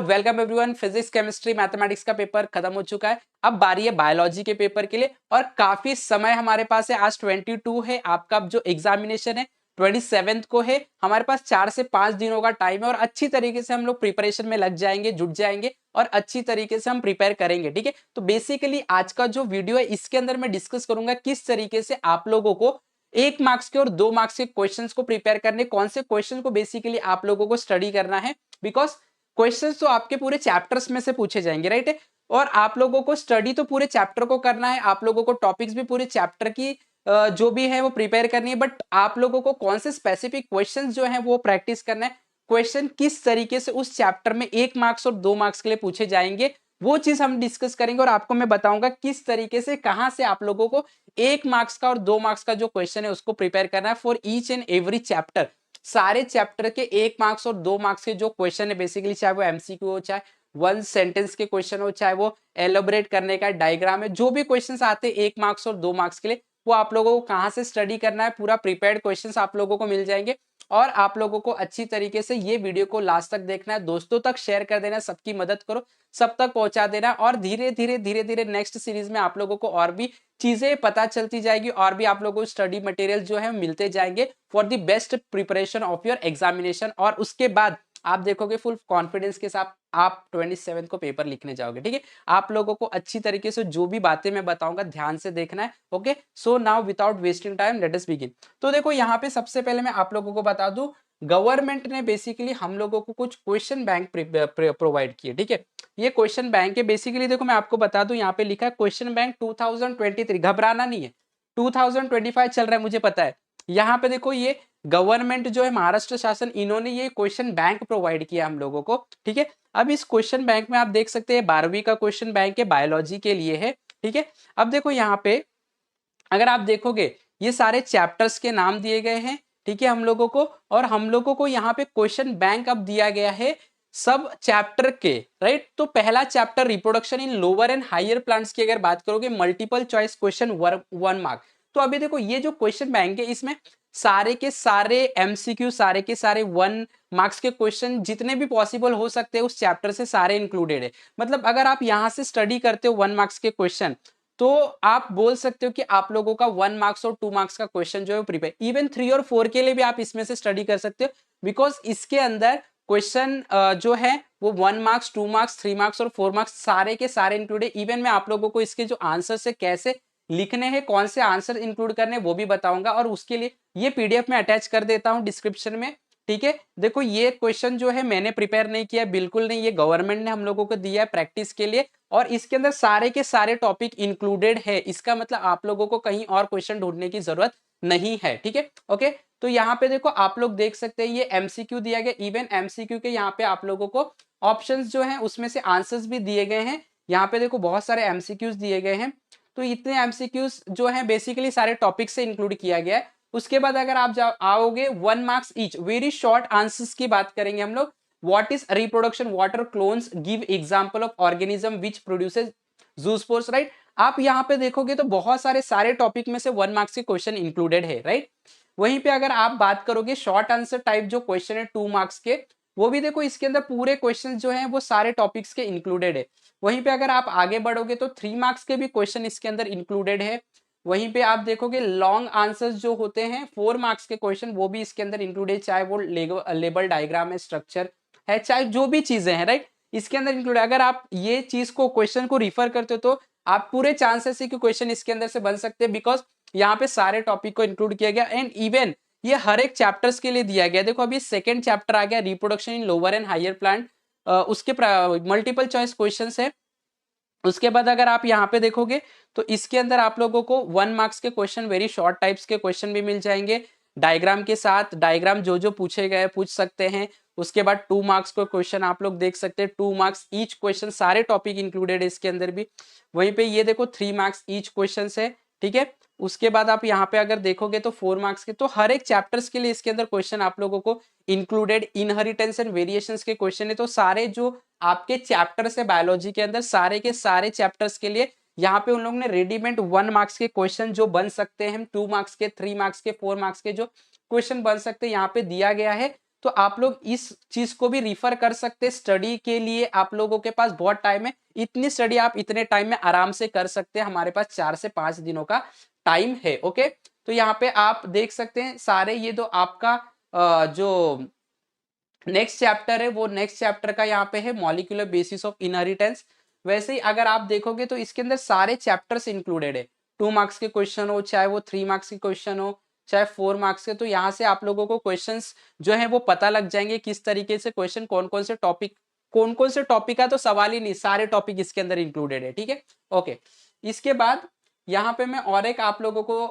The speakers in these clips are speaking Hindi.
Welcome everyone. Physics chemistry mathematics का पेपर खत्म हो चुका है। अब बारी है बायोलॉजी के पेपर के लिए और काफी समय हमारे पास है। आज 22 है, आपका जो एग्जामिनेशन है 27 को है। हमारे पास 4 से 5 दिनों का टाइम है और अच्छी तरीके से हम लोग प्रिपरेशन में लग जाएंगे, जुट जाएंगे और अच्छी तरीके से हम प्रिपेयर करेंगे। ठीक है, तो बेसिकली आज का जो वीडियो है इसके अंदर मैं डिस्कस करूंगा किस तरीके से आप लोगों को 1 मार्क्स के और 2 मार्क्स के क्वेश्चंस को प्रिपेयर करने, कौन से क्वेश्चन को बेसिकली आप लोगों को स्टडी करना है। बिकॉज क्वेश्चंस तो आपके पूरे चैप्टर्स में से पूछे जाएंगे, राइट है। और आप लोगों को स्टडी तो पूरे चैप्टर को करना है, आप लोगों को टॉपिक्स भी पूरे चैप्टर की जो भी है वो प्रिपेयर करनी है, बट आप लोगों को कौन से स्पेसिफिक क्वेश्चंस जो है वो प्रैक्टिस करना है। क्वेश्चन किस तरीके से उस चैप्टर में 1 मार्क्स और 2 मार्क्स के लिए पूछे जाएंगे वो चीज हम डिस्कस करेंगे और आपको मैं बताऊंगा किस तरीके से कहां से आप लोगों को 1 मार्क्स का और 2 मार्क्स का जो क्वेश्चन है उसको प्रिपेयर करना है for each and every chapter. सारे चैप्टर के 1 मार्क्स और 2 मार्क्स के जो क्वेश्चन है बेसिकली, चाहे वो एमसीक्यू हो, चाहे वन सेंटेंस के क्वेश्चन हो, चाहे वो एलोबरेट करने का डायग्राम है, जो भी क्वेश्चंस आते हैं 1 मार्क्स और 2 मार्क्स के लिए, वो आप लोगों को कहां से स्टडी करना है। पूरा प्रिपेयर्ड क्वेश्चंस आप लोगों को मिल जाएंगे और आप लोगों को अच्छी तरीके से ये वीडियो को लास्ट तक देखना है, दोस्तों तक शेयर कर देना, सबकी मदद करो, सब तक पहुंचा देना और धीरे धीरे नेक्स्ट सीरीज में आप लोगों को और भी चीजें पता चलती जाएगी और भी आप लोगों को स्टडी मटेरियल जो है मिलते जाएंगे for the best preparation of your examination. और उसके बाद आप देखोगे फुल कॉन्फिडेंस के साथ आप 27 को पेपर लिखने जाओगे। ठीक है, आप लोगों को अच्छी तरीके से जो भी बातें मैं बताऊंगा ध्यान से देखना है। Okay, so now without wasting time let us begin. तो देखो यहाँ पे सबसे पहले मैं आप लोगों को बता दूं, गवर्नमेंट ने बेसिकली हम लोगों को कुछ क्वेश्चन बैंक प्रोवाइड किए। ठीक है, ये क्वेश्चन बैंक है बेसिकली। देखो मैं आपको बता दूं, यहाँ पे लिखा है क्वेश्चन बैंक 2023। घबराना नहीं है, 2025 चल रहा है मुझे पता है। यहाँ पे देखो ये गवर्नमेंट जो है महाराष्ट्र शासन, इन्होंने ये क्वेश्चन बैंक प्रोवाइड किया हम लोगों को। ठीक है, अब इस क्वेश्चन बैंक में आप देख सकते हैं 12वीं का क्वेश्चन बैंक है, बायोलॉजी के लिए है। ठीक है, अब देखो यहाँ पे अगर आप देखोगे ये सारे चैप्टर्स के नाम दिए गए हैं। ठीक है, हम लोगों को, और हम लोगों को यहाँ पे क्वेश्चन बैंक अब दिया गया है सब चैप्टर के, राइट। तो पहला chapter reproduction in lower and higher plants की अगर बात करोगे, मल्टीपल चॉइस क्वेश्चन 1 मार्क। तो अभी देखो ये जो क्वेश्चन बैंक है इसमें सारे के सारे एमसीक्यू, सारे के सारे 1 मार्क्स के क्वेश्चन जितने भी पॉसिबल हो सकते हैं उस चैप्टर से सारे इंक्लूडेड है। मतलब अगर आप यहां से स्टडी करते हो 1 मार्क्स के क्वेश्चन, तो आप बोल सकते हो कि आप लोगों का 1 मार्क्स और 2 मार्क्स का क्वेश्चन जो है प्रिपेयर, इवन 3 और 4 के लिए भी आप इसमें से स्टडी कर सकते हो। बिकॉज इसके अंदर क्वेश्चन जो है वो 1 मार्क्स, 2 मार्क्स, 3 मार्क्स और 4 मार्क्स सारे के सारे इंक्लूडेड। इवन मैं आप लोगों को इसके जो आंसर से कैसे लिखने हैं, कौन से आंसर इंक्लूड करने हैं वो भी बताऊंगा, और उसके लिए ये पीडीएफ में अटैच कर देता हूं डिस्क्रिप्शन में। ठीक है, देखो ये क्वेश्चन जो है मैंने प्रिपेयर नहीं किया, बिल्कुल नहीं, ये गवर्नमेंट ने हम लोगों को दिया है प्रैक्टिस के लिए और इसके अंदर सारे के सारे टॉपिक इंक्लूडेड है। इसका मतलब आप लोगों को कहीं और क्वेश्चन ढूंढने की जरूरत नहीं है। ठीक है, ओके। तो यहाँ पे देखो आप लोग देख सकते हैं ये एमसीक्यू दिया गया, इवन एमसीक्यू के यहाँ पे आप लोगों को ऑप्शंस जो है उसमें से आंसर्स भी दिए गए हैं। यहाँ पे देखो बहुत सारे एमसीक्यूज दिए गए हैं, तो इतने एमसीक्यूज जो है बेसिकली सारे टॉपिक से इंक्लूड किया गया है। उसके बाद अगर आप आओगे 1 marks each, very short answers की बात करेंगे हम लोग। What is reproduction, water clones, give example of organism which produces zoospores, right. आप यहाँ पे देखोगे तो बहुत सारे टॉपिक में से 1 मार्क्स के क्वेश्चन इंक्लूडेड है, राइट। वहीं पे अगर आप बात करोगे शॉर्ट आंसर टाइप जो क्वेश्चन है 2 मार्क्स के, वो भी देखो इसके अंदर पूरे क्वेश्चन जो है वो सारे टॉपिक्स के इंक्लूडेड है। वहीं पे अगर आप आगे बढ़ोगे तो 3 मार्क्स के भी क्वेश्चन इसके अंदर इंक्लूडेड है। वहीं पे आप देखोगे लॉन्ग आंसर्स जो होते हैं 4 मार्क्स के क्वेश्चन, वो भी इसके अंदर इंक्लूडेड, चाहे वो लेबल डायग्राम है, स्ट्रक्चर है, चाहे जो भी चीजें हैं, राइट, इसके अंदर इंक्लूड। अगर आप ये चीज को क्वेश्चन को रिफर करते हो तो आप पूरे चांसेस है कि क्वेश्चन इसके अंदर से बन सकते हैं, बिकॉज यहाँ पे सारे टॉपिक को इंक्लूड किया गया एंड इवन ये हर एक चैप्टर्स के लिए दिया गया। देखो अभी सेकंड चैप्टर आ गया reproduction in lower and higher plant, उसके मल्टीपल चॉइस क्वेश्चंस है। उसके बाद अगर आप यहाँ पे देखोगे तो इसके अंदर आप लोगों को 1 मार्क्स के क्वेश्चन, वेरी शॉर्ट टाइप्स के क्वेश्चन भी मिल जाएंगे डायग्राम के साथ। डायग्राम जो पूछे गए पूछ सकते हैं। उसके बाद 2 मार्क्स को क्वेश्चन आप लोग देख सकते हैं, 2 मार्क्स ईच क्वेश्चन, सारे टॉपिक इंक्लूडेड है इसके अंदर भी। वहीं पे ये देखो 3 मार्क्स ईच क्वेश्चन है। ठीक है, उसके बाद आप यहाँ पे अगर देखोगे तो 4 मार्क्स के, तो हर एक चैप्टर्स के लिए इसके अंदर क्वेश्चन आप लोगों को इंक्लूडेड। इनहेरिटेंस एंड वेरिएशंस के क्वेश्चन है, तो सारे जो आपके चैप्टर्स है बायोलॉजी के अंदर सारे के सारे चैप्टर्स के लिए यहाँ पे उन लोगों ने रेडीमेड 1 मार्क्स के क्वेश्चन जो बन सकते हैं, 2 मार्क्स के, 3 मार्क्स के, 4 मार्क्स के जो क्वेश्चन बन सकते हैं यहाँ पे दिया गया है। तो आप लोग इस चीज को भी रिफर कर सकते हैं स्टडी के लिए। आप लोगों के पास बहुत टाइम है, इतनी स्टडी आप इतने टाइम में आराम से कर सकते हैं। हमारे पास 4 से 5 दिनों का टाइम है। ओके, तो यहाँ पे आप देख सकते हैं सारे ये तो आपका जो नेक्स्ट चैप्टर है वो नेक्स्ट चैप्टर का यहाँ पे है मॉलिक्यूलर बेसिस ऑफ इनहेरिटेंस। वैसे ही अगर आप देखोगे तो इसके अंदर सारे चैप्टर्स इंक्लूडेड है। 2 मार्क्स के क्वेश्चन हो, चाहे वो 3 मार्क्स के क्वेश्चन हो, चाहे 4 मार्क्स के, तो यहाँ से आप लोगों को क्वेश्चंस जो है वो पता लग जाएंगे किस तरीके से क्वेश्चन कौन कौन से टॉपिक का तो सवाल ही नहीं, सारे टॉपिक इसके अंदर इंक्लूडेड है। ठीक है, ओके। इसके बाद यहाँ पे मैं और एक आप लोगों को,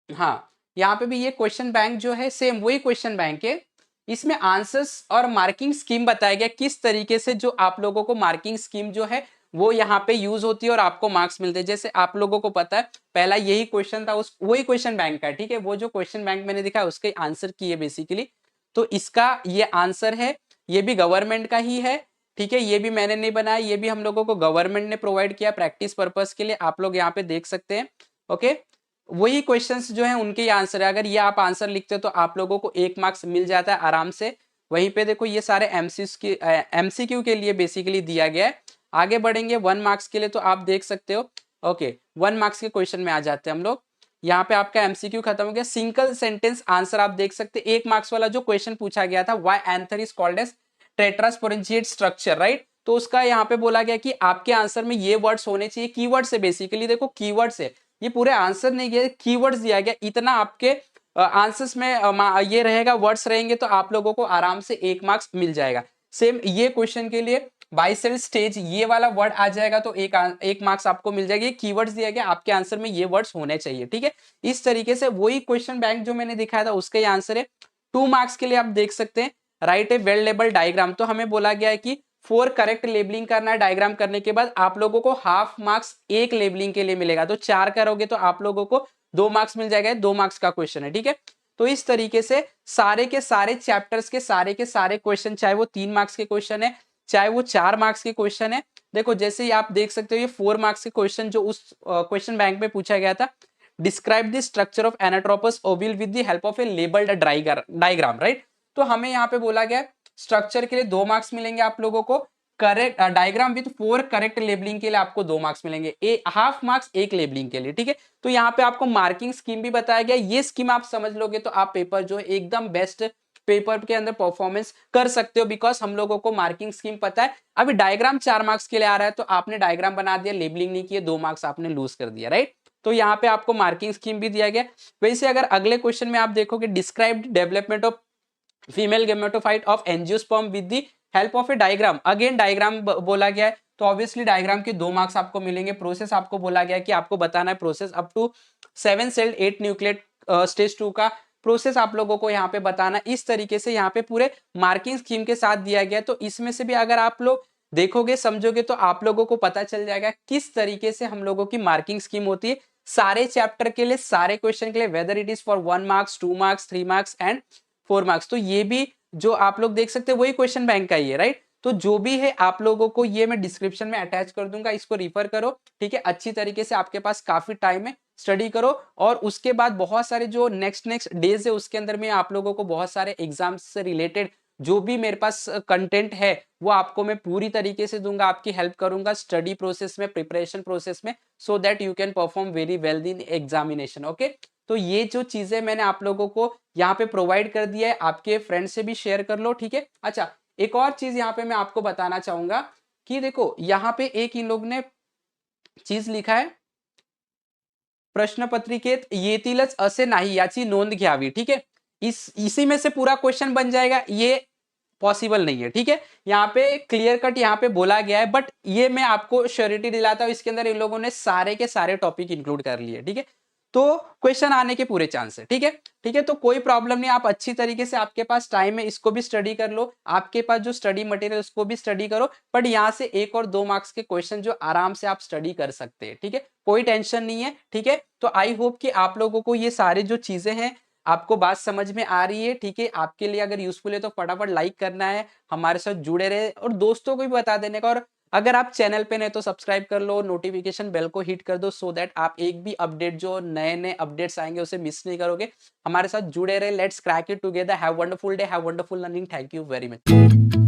हाँ, यहाँ पे भी ये क्वेश्चन बैंक जो है सेम वही क्वेश्चन बैंक है। इसमें आंसर्स और मार्किंग स्कीम बताया गया किस तरीके से जो आप लोगों को मार्किंग स्कीम जो है वो यहाँ पे यूज होती है और आपको मार्क्स मिलते हैं। जैसे आप लोगों को पता है पहला यही क्वेश्चन था, उस वही क्वेश्चन बैंक का है। ठीक है, वो जो क्वेश्चन बैंक मैंने दिखा उसके आंसर की है बेसिकली। तो इसका ये आंसर है, ये भी गवर्नमेंट का ही है। ठीक है, ये भी मैंने नहीं बनाया, ये भी हम लोगों को गवर्नमेंट ने प्रोवाइड किया प्रैक्टिस पर्पज के लिए। आप लोग यहाँ पे देख सकते हैं। ओके, वही क्वेश्चंस जो है उनके ही आंसर है। अगर ये आप आंसर लिखते हो तो आप लोगों को 1 मार्क्स मिल जाता है आराम से। वहीं पे देखो ये सारे एमसीक्यू के लिए बेसिकली दिया गया है। आगे बढ़ेंगे 1 मार्क्स के लिए, तो आप देख सकते हो। ओके, 1 मार्क्स के क्वेश्चन में आ जाते हैं हम लोग। यहाँ पे आपका एमसीक्यू खत्म हो गया। सिंगल सेंटेंस आंसर आप देख सकते हैं। 1 मार्क्स वाला जो क्वेश्चन पूछा गया था, why anther is called as tetrasporangiate structure, right. तो उसका यहाँ पे बोला गया कि आपके आंसर में ये वर्ड्स होने चाहिए। कीवर्ड्स है बेसिकली, देखो कीवर्ड्स है, ये पूरे आंसर नहीं गए, कीवर्ड्स दिया गया। इतना आपके आंसर्स में ये रहेगा, वर्ड्स रहेंगे, तो आप लोगों को आराम से 1 मार्क्स मिल जाएगा। सेम ये क्वेश्चन के लिए बाइसेल स्टेज ये वाला वर्ड आ जाएगा तो एक मार्क्स आपको मिल जाएगी। कीवर्ड्स दिया गया, आपके आंसर में ये वर्ड्स होने चाहिए। ठीक है, इस तरीके से वही क्वेश्चन बैंक जो मैंने दिखाया था उसका ही आंसर है। 2 मार्क्स के लिए आप देख सकते हैं, राइट ए वेल लेबल डायग्राम। तो हमें बोला गया है कि 4 करेक्ट लेबलिंग करना है डायग्राम करने के बाद। आप लोगों को हाफ मार्क्स एक लेबलिंग के लिए मिलेगा, तो 4 करोगे तो आप लोगों को 2 मार्क्स मिल जाएगा। 2 मार्क्स का क्वेश्चन है। ठीक है, तो इस तरीके से सारे के सारे चैप्टर्स के सारे क्वेश्चन, चाहे वो 3 मार्क्स के क्वेश्चन है, चाहे वो 4 मार्क्स के क्वेश्चन है। देखो जैसे ही आप देख सकते हो ये 4 मार्क्स के क्वेश्चन जो उस क्वेश्चन बैंक में पूछा गया था, describe the structure of anatropous ओविल with the help of A labelled diagram, right. तो हमें यहाँ पे बोला गया स्ट्रक्चर के लिए 2 मार्क्स मिलेंगे आप लोगों को, correct diagram with 4 correct labelling के लिए आपको 2 मार्क्स मिलेंगे, हाफ मार्क्स एक लेबलिंग के लिए। ठीक है, तो यहाँ पे आपको मार्किंग स्कीम भी बताया गया। ये स्कीम आप समझ लोगे तो आप पेपर जो है एकदम बेस्ट पेपर के अंदर परफॉर्मेंस कर सकते हो, बिकॉज हम लोगों को मार्किंग स्कीम पता है। अभी डायग्राम 4 मार्क्स के लिए आ रहा है तो आपने डायग्राम बना दिया, लेबलिंग नहीं किया, 2 मार्क्स आपने लूज कर दिया, राइट। तो यहाँ पे आपको मार्किंग स्कीम भी दिया गया। वैसे अगर अगले क्वेश्चन में आप देखोगे, describe development of female gametophyte of angiosperm with the help of A diagram. Again diagram बोला गया है, तो ऑब्वियसली डायग्राम के 2 मार्क्स आपको मिलेंगे। प्रोसेस आपको बोला गया है कि आपको बताना है process up to 7 celled 8 nucleate stage 2 का प्रोसेस आप लोगों को यहाँ पे बताना। इस तरीके से यहाँ पे पूरे मार्किंग स्कीम के साथ दिया गया है। तो इसमें से भी अगर आप लोग देखोगे समझोगे तो आप लोगों को पता चल जाएगा किस तरीके से हम लोगों की मार्किंग स्कीम होती है सारे चैप्टर के लिए, सारे क्वेश्चन के लिए, whether it is for 1 marks, 2 marks, 3 marks and 4 marks. तो ये भी जो आप लोग देख सकते हैं वही क्वेश्चन बैंक का ही है, राइट। तो जो भी है आप लोगों को ये मैं डिस्क्रिप्शन में अटैच कर दूंगा, इसको रिफर करो। ठीक है, अच्छी तरीके से आपके पास काफी टाइम है, स्टडी करो। और उसके बाद बहुत सारे जो नेक्स्ट डेज है उसके अंदर में आप लोगों को बहुत सारे एग्जाम्स से रिलेटेड जो भी मेरे पास कंटेंट है वो आपको मैं पूरी तरीके से दूंगा, आपकी हेल्प करूंगा स्टडी प्रोसेस में, प्रिपरेशन प्रोसेस में, so that you can perform very well in examination. Okay, तो ये जो चीजें मैंने आप लोगों को यहाँ पे प्रोवाइड कर दिया है, आपके फ्रेंड से भी शेयर कर लो। ठीक है, अच्छा एक और चीज यहाँ पे मैं आपको बताना चाहूंगा कि देखो यहाँ पे एक इन लोग ने चीज लिखा है, प्रश्न पत्रिकेत येतीलच असे नाही याची नोंद घ्यावी। ठीक है, इसी में से पूरा क्वेश्चन बन जाएगा, ये पॉसिबल नहीं है। ठीक है, यहाँ पे क्लियर कट यहाँ पे बोला गया है, बट ये मैं आपको श्योरिटी दिलाता हूँ इसके अंदर इन लोगों ने सारे के सारे टॉपिक इंक्लूड कर लिए। ठीक है, तो क्वेश्चन आने के पूरे चांस है। ठीक है, ठीक है, तो कोई प्रॉब्लम नहीं, आप अच्छी तरीके से, आपके पास टाइम है, इसको भी स्टडी कर लो, आपके पास जो स्टडी मटेरियल उसको भी स्टडी करो, बट यहाँ से 1 और 2 मार्क्स के क्वेश्चन जो आराम से आप स्टडी कर सकते हैं। ठीक है, कोई टेंशन नहीं है। ठीक है, तो आई होप कि आप लोगों को ये सारे जो चीजें हैं आपको बात समझ में आ रही है। ठीक है, आपके लिए अगर यूजफुल है तो फटाफट लाइक करना है, हमारे साथ जुड़े रहे और दोस्तों को भी बता देने का। और अगर आप चैनल पे नए तो सब्सक्राइब कर लो, नोटिफिकेशन बेल को हिट कर दो सो दैट आप एक भी अपडेट जो नए नए अपडेट्स आएंगे उसे मिस नहीं करोगे। हमारे साथ जुड़े रहे। Let's crack it together. Have wonderful day, have wonderful learning. Thank you very much.